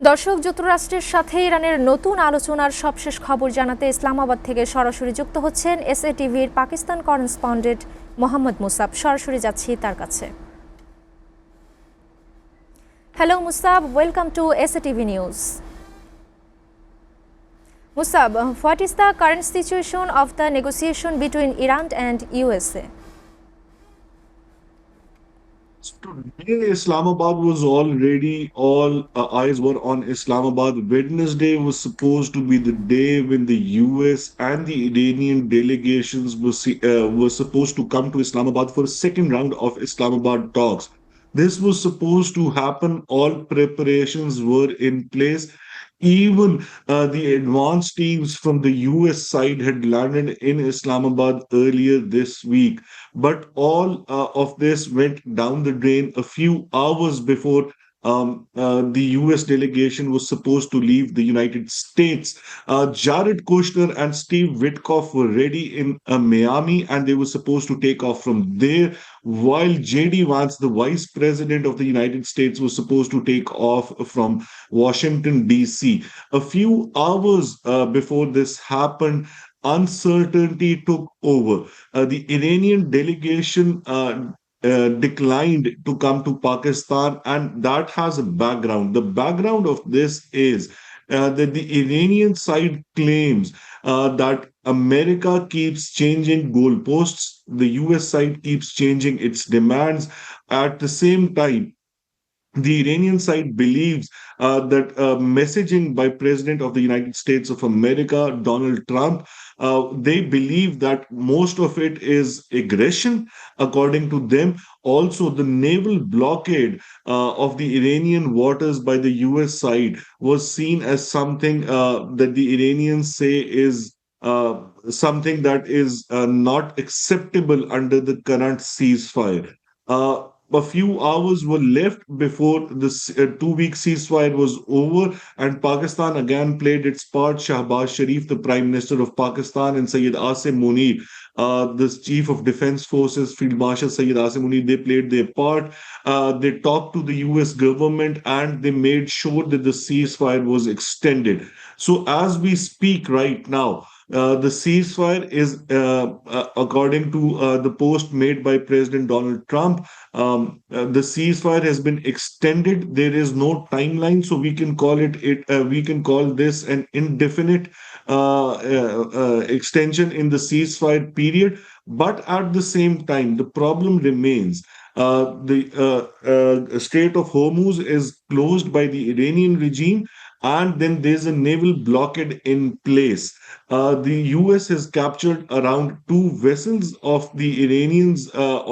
দর্শক, যুক্তরাষ্ট্রের সাথে ইরানের নতুন আলোচনার সবশেষ খবর জানাতে ইসলামাবাদ থেকে সরাসরি যুক্ত হচ্ছেন এসএটিভির পাকিস্তান করেসপন্ডেন্ট মোহাম্মদ মুসাব। সরাসরি যাচ্ছি তার কাছে। Hello মুসাব, welcome to SATV news. Musab, what is the current situation of the negotiation between Iran and USA? Today, Islamabad was already all eyes were on Islamabad. Wednesday was supposed to be the day when the US and the Iranian delegations were supposed to come to Islamabad for a second round of Islamabad talks. This was supposed to happen. All preparations were in place. Even the advance teams from the US side had landed in Islamabad earlier this week. But all of this went down the drain a few hours before the US delegation was supposed to leave the United States. Jared Kushner and Steve Witkoff were ready in Miami, and they were supposed to take off from there, while JD Vance, the vice president of the United States, was supposed to take off from Washington, D.C. A few hours before this happened, uncertainty took over. The Iranian delegation declined to come to Pakistan, and that has a background. The background of this is that the Iranian side claims that America keeps changing goalposts, the US side keeps changing its demands. At the same time, the Iranian side believes that messaging by President of the United States of America, Donald Trump, they believe that most of it is aggression, according to them. Also, the naval blockade of the Iranian waters by the US side was seen as something that the Iranians say is something that is not acceptable under the current ceasefire. A few hours were left before the 2 week ceasefire was over, and Pakistan again played its part. Shahbaz Sharif, the Prime Minister of Pakistan, and Sayyid Asim Munir, the Chief of Defense Forces, Field Marshal Sayyid Asim Munir, they played their part. They talked to the US government, and they made sure that the ceasefire was extended. So, as we speak right now, the ceasefire is, according to the post made by President Donald Trump, the ceasefire has been extended. There is no timeline, so we can call this an indefinite extension in the ceasefire period. But at the same time, the problem remains. The Strait of Hormuz is closed by the Iranian regime, and then there's a naval blockade in place. The US has captured around two vessels of the Iranians,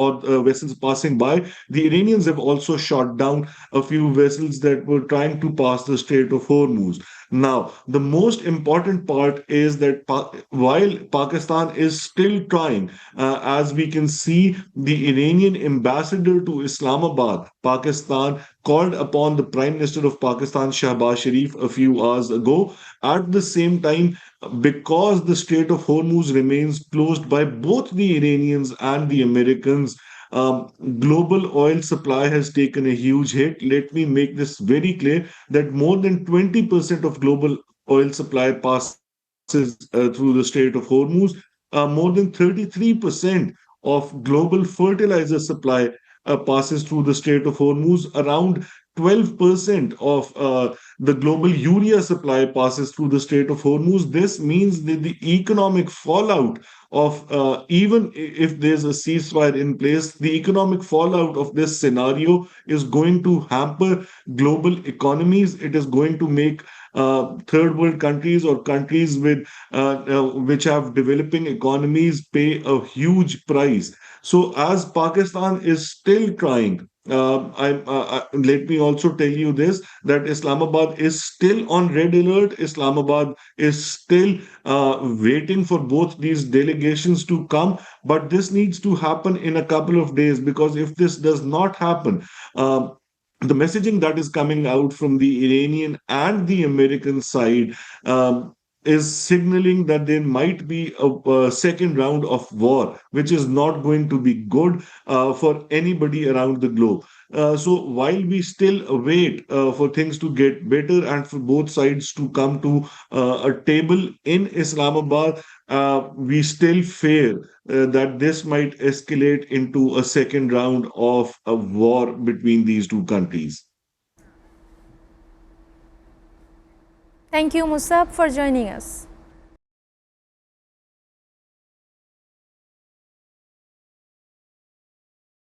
or vessels passing by. The Iranians have also shot down a few vessels that were trying to pass the Strait of Hormuz. Now, the most important part is that while Pakistan is still trying, as we can see, the Iranian ambassador to Islamabad, Pakistan, called upon the Prime Minister of Pakistan, Shahbaz Sharif, a few hours ago. At the same time, because the Strait of Hormuz remains closed by both the Iranians and the Americans, global oil supply has taken a huge hit. Let me make this very clear that more than 20% of global oil supply passes through the Strait of Hormuz. More than 33% of global fertilizer supply passes through the Strait of Hormuz. Around 12% of the global urea supply passes through the Strait of Hormuz. This means that the economic fallout of, even if there's a ceasefire in place, the economic fallout of this scenario is going to hamper global economies. It is going to make third world countries or countries with which have developing economies pay a huge price. So, as Pakistan is still trying, let me also tell you this, that Islamabad is still on red alert. Islamabad is still waiting for both these delegations to come, but this needs to happen in a couple of days, because if this does not happen, the messaging that is coming out from the Iranian and the American side, is signaling that there might be a second round of war, which is not going to be good for anybody around the globe. So while we still wait for things to get better and for both sides to come to a table in Islamabad, we still fear that this might escalate into a second round of a war between these two countries. Thank you, Musab, for joining us.